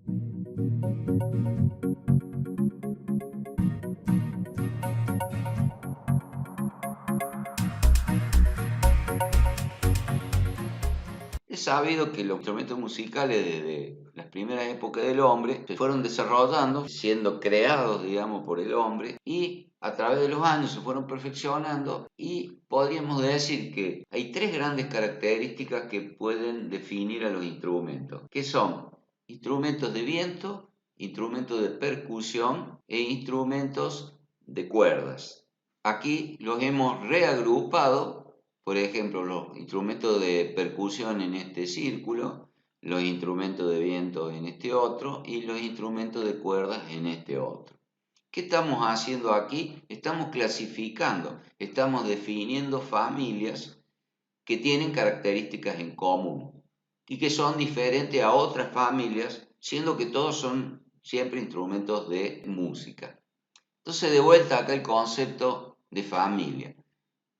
Es sabido que los instrumentos musicales desde las primeras épocas del hombre se fueron desarrollando, siendo creados, digamos, por el hombre, y a través de los años se fueron perfeccionando, y podríamos decir que hay tres grandes características que pueden definir a los instrumentos, que son instrumentos de viento, instrumentos de percusión e instrumentos de cuerdas. Aquí los hemos reagrupado. Por ejemplo, los instrumentos de percusión en este círculo, los instrumentos de viento en este otro y los instrumentos de cuerdas en este otro. ¿Qué estamos haciendo aquí? Estamos clasificando, estamos definiendo familias que tienen características en común y que son diferentes a otras familias, siendo que todos son siempre instrumentos de música. Entonces, de vuelta acá el concepto de familia.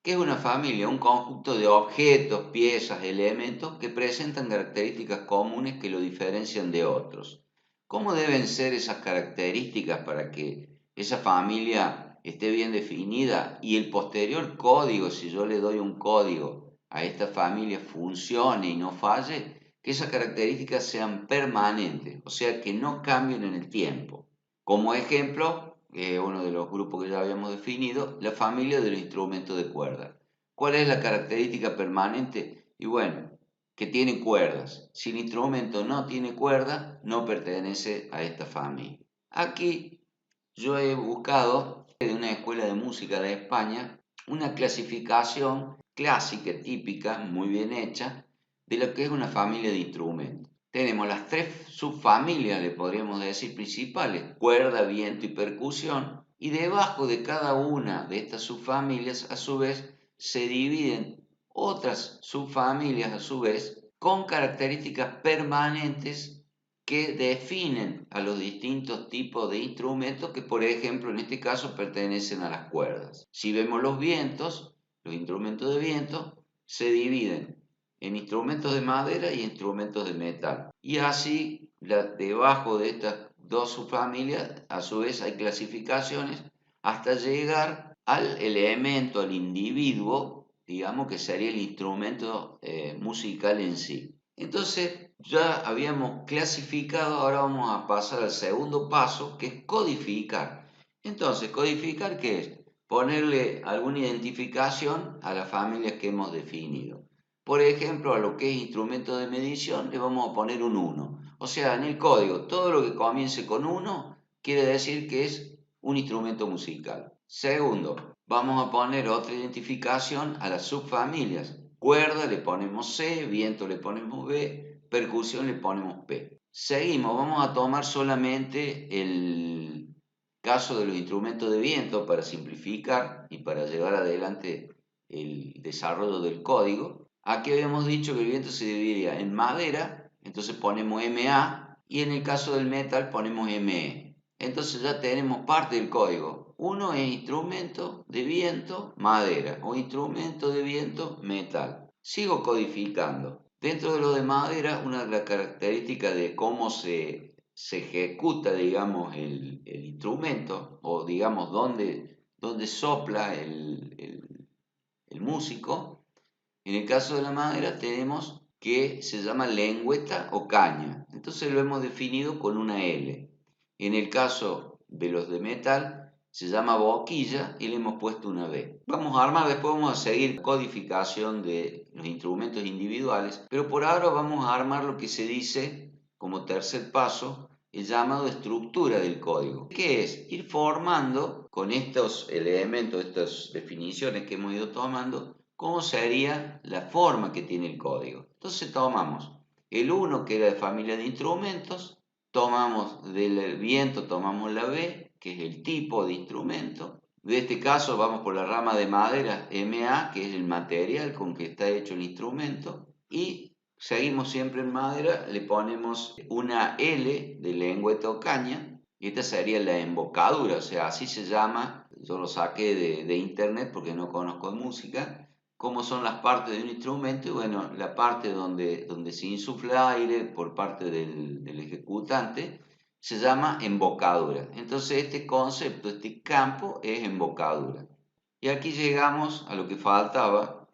¿Qué es una familia? Un conjunto de objetos, piezas, elementos que presentan características comunes que lo diferencian de otros. ¿Cómo deben ser esas características para que esa familia esté bien definida y el posterior código, si yo le doy un código a esta familia, funcione y no falle? Que esas características sean permanentes, o sea, que no cambien en el tiempo. Como ejemplo, uno de los grupos que ya habíamos definido, la familia de los instrumentos de cuerda. ¿Cuál es la característica permanente? Y bueno, que tiene cuerdas. Si el instrumento no tiene cuerda, no pertenece a esta familia. Aquí yo he buscado de una escuela de música de España una clasificación clásica, típica, muy bien hecha, de lo que es una familia de instrumentos. Tenemos las tres subfamilias, le podríamos decir, principales: cuerda, viento y percusión, y debajo de cada una de estas subfamilias, a su vez, se dividen otras subfamilias, a su vez, con características permanentes que definen a los distintos tipos de instrumentos que, por ejemplo, en este caso pertenecen a las cuerdas. Si vemos los vientos, los instrumentos de viento se dividen en instrumentos de madera y instrumentos de metal. Y así, debajo de estas dos subfamilias, a su vez hay clasificaciones hasta llegar al elemento, al individuo, digamos que sería el instrumento musical en sí. Entonces, ya habíamos clasificado, ahora vamos a pasar al segundo paso, que es codificar. Entonces, ¿codificar qué es? Ponerle alguna identificación a las familias que hemos definido. Por ejemplo, a lo que es instrumento de medición le vamos a poner un 1. O sea, en el código, todo lo que comience con 1 quiere decir que es un instrumento musical. Segundo, vamos a poner otra identificación a las subfamilias. Cuerda le ponemos C, viento le ponemos B, percusión le ponemos P. Seguimos, vamos a tomar solamente el caso de los instrumentos de viento para simplificar y para llevar adelante el desarrollo del código. Aquí habíamos dicho que el viento se dividía en madera, entonces ponemos MA, y en el caso del metal ponemos ME. Entonces ya tenemos parte del código. Uno es instrumento de viento, madera, o instrumento de viento, metal. Sigo codificando. Dentro de lo de madera, una de las características de cómo se ejecuta, digamos, el instrumento, o digamos, dónde sopla el músico. En el caso de la madera tenemos que se llama lengüeta o caña. Entonces lo hemos definido con una L. En el caso de los de metal se llama boquilla y le hemos puesto una B. Vamos a armar, después vamos a seguir codificación de los instrumentos individuales, pero por ahora vamos a armar lo que se dice como tercer paso, el llamado estructura del código. ¿Qué es? Ir formando con estos elementos, estas definiciones que hemos ido tomando, cómo sería la forma que tiene el código. Entonces tomamos el 1, que era de familia de instrumentos, tomamos del viento, tomamos la B, que es el tipo de instrumento. De este caso vamos por la rama de madera, MA, que es el material con que está hecho el instrumento, y seguimos siempre en madera, le ponemos una L de lengüeta o caña, y esta sería la embocadura, o sea, así se llama, yo lo saqué de internet porque no conozco de música, cómo son las partes de un instrumento, y bueno, la parte donde se insufla aire por parte del ejecutante se llama embocadura. Entonces este concepto, este campo es embocadura. Y aquí llegamos a lo que faltaba,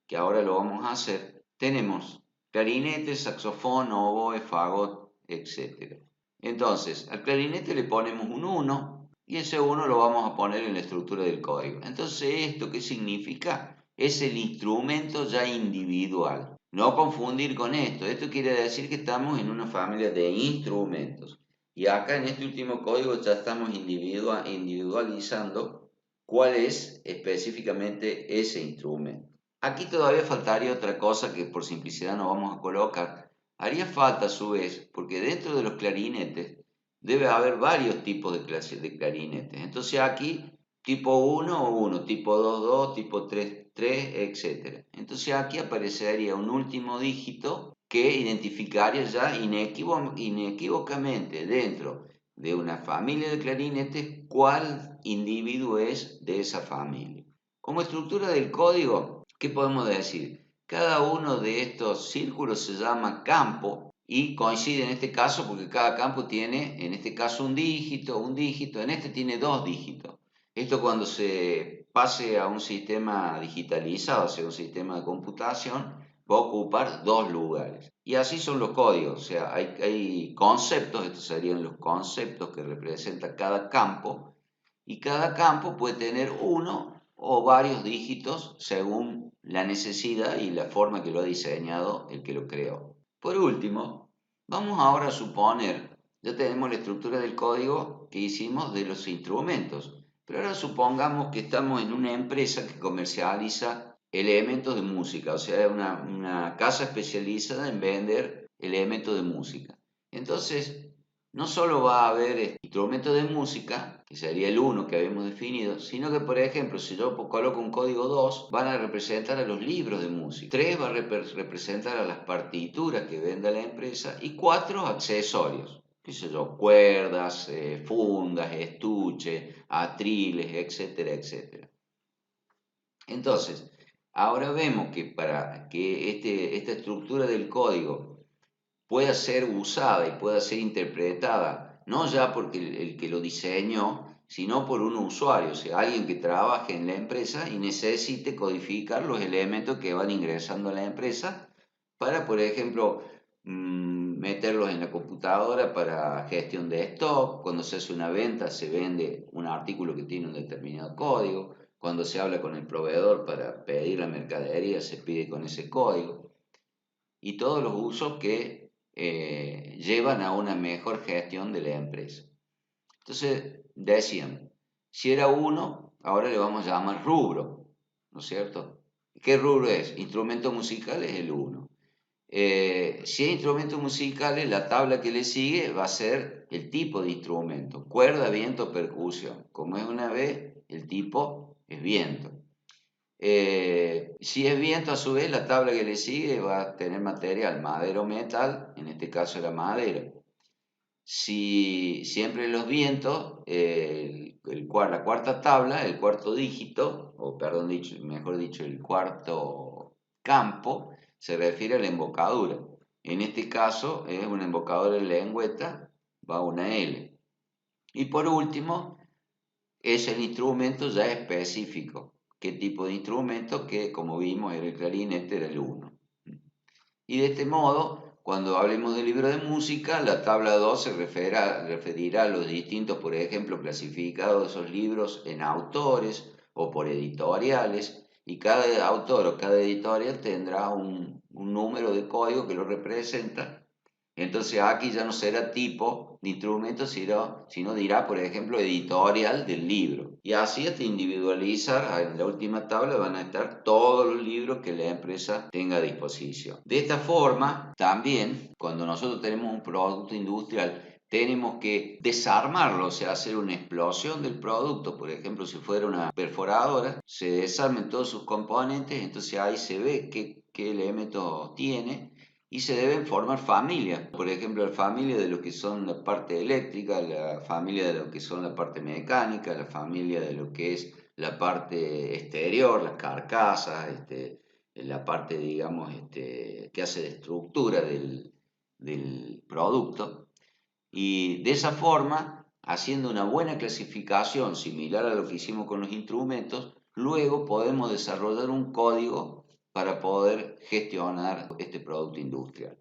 que ahora lo vamos a hacer. Tenemos clarinete, saxofón, oboe, fagot, etc. Entonces, al clarinete le ponemos un 1 y ese 1 lo vamos a poner en la estructura del código. Entonces, ¿esto qué significa? Es el instrumento ya individual. No confundir con esto. Esto quiere decir que estamos en una familia de instrumentos. Y acá en este último código ya estamos individualizando cuál es específicamente ese instrumento. Aquí todavía faltaría otra cosa que por simplicidad no vamos a colocar. Haría falta a su vez, porque dentro de los clarinetes debe haber varios tipos de clases de clarinetes. Entonces aquí tipo 1, 1, tipo 2, 2, tipo 3, 3, etc. Entonces aquí aparecería un último dígito que identificaría ya inequívocamente dentro de una familia de clarinetes cuál individuo es de esa familia. Como estructura del código, ¿qué podemos decir? Cada uno de estos círculos se llama campo y coincide en este caso porque cada campo tiene, en este caso, un dígito, en este tiene dos dígitos. Esto cuando se pase a un sistema digitalizado, o sea, un sistema de computación, va a ocupar dos lugares. Y así son los códigos, o sea, hay conceptos, estos serían los conceptos que representa cada campo, y cada campo puede tener uno o varios dígitos según la necesidad y la forma que lo ha diseñado el que lo creó. Por último, vamos ahora a suponer, ya tenemos la estructura del código que hicimos de los instrumentos, pero ahora supongamos que estamos en una empresa que comercializa elementos de música, o sea, una casa especializada en vender elementos de música. Entonces, no solo va a haber instrumentos de música, que sería el 1 que habíamos definido, sino que, por ejemplo, si yo coloco un código 2, van a representar a los libros de música. 3 va a representar a las partituras que venda la empresa y 4 accesorios, qué sé yo, cuerdas, fundas, estuches, atriles, etcétera, etcétera. Entonces, ahora vemos que para que esta estructura del código pueda ser usada y pueda ser interpretada, no ya porque el que lo diseñó, sino por un usuario, o sea, alguien que trabaje en la empresa y necesite codificar los elementos que van ingresando a la empresa para, por ejemplo, meterlos en la computadora para gestión de stock. Cuando se hace una venta, se vende un artículo que tiene un determinado código. Cuando se habla con el proveedor para pedir la mercadería, se pide con ese código. Y todos los usos que llevan a una mejor gestión de la empresa. Entonces, decían, si era uno, ahora le vamos a llamar rubro, ¿no es cierto? ¿Qué rubro es? Instrumento musical es el 1. Si es instrumentos musicales, la tabla que le sigue va a ser el tipo de instrumento, cuerda, viento, percusión. Como es una B, el tipo es viento. Si es viento, a su vez, la tabla que le sigue va a tener material, madera o metal, en este caso la madera. Si siempre los vientos, la cuarta tabla, el cuarto dígito, o perdón, mejor dicho, el cuarto campo, se refiere a la embocadura. En este caso es una embocadura de lengüeta, va una L. Y por último, es el instrumento ya específico. ¿Qué tipo de instrumento? Que como vimos era el clarinete, era el 1. Y de este modo, cuando hablemos del libro de música, la tabla 2 se referirá a los distintos, por ejemplo, clasificados de esos libros en autores o por editoriales, y cada autor o cada editorial tendrá un número de código que lo representa. Entonces aquí ya no será tipo de instrumento, sino dirá, por ejemplo, editorial del libro. Y así hasta individualizar, en la última tabla van a estar todos los libros que la empresa tenga a disposición. De esta forma, también, cuando nosotros tenemos un producto industrial, tenemos que desarmarlo, o sea, hacer una explosión del producto. Por ejemplo, si fuera una perforadora, se desarmen todos sus componentes, entonces ahí se ve qué elementos tiene y se deben formar familias. Por ejemplo, la familia de los que son la parte eléctrica, la familia de lo que son la parte mecánica, la familia de lo que es la parte exterior, las carcasas, la parte, digamos, que hace de estructura del producto. Y de esa forma, haciendo una buena clasificación similar a lo que hicimos con los instrumentos, luego podemos desarrollar un código para poder gestionar este producto industrial.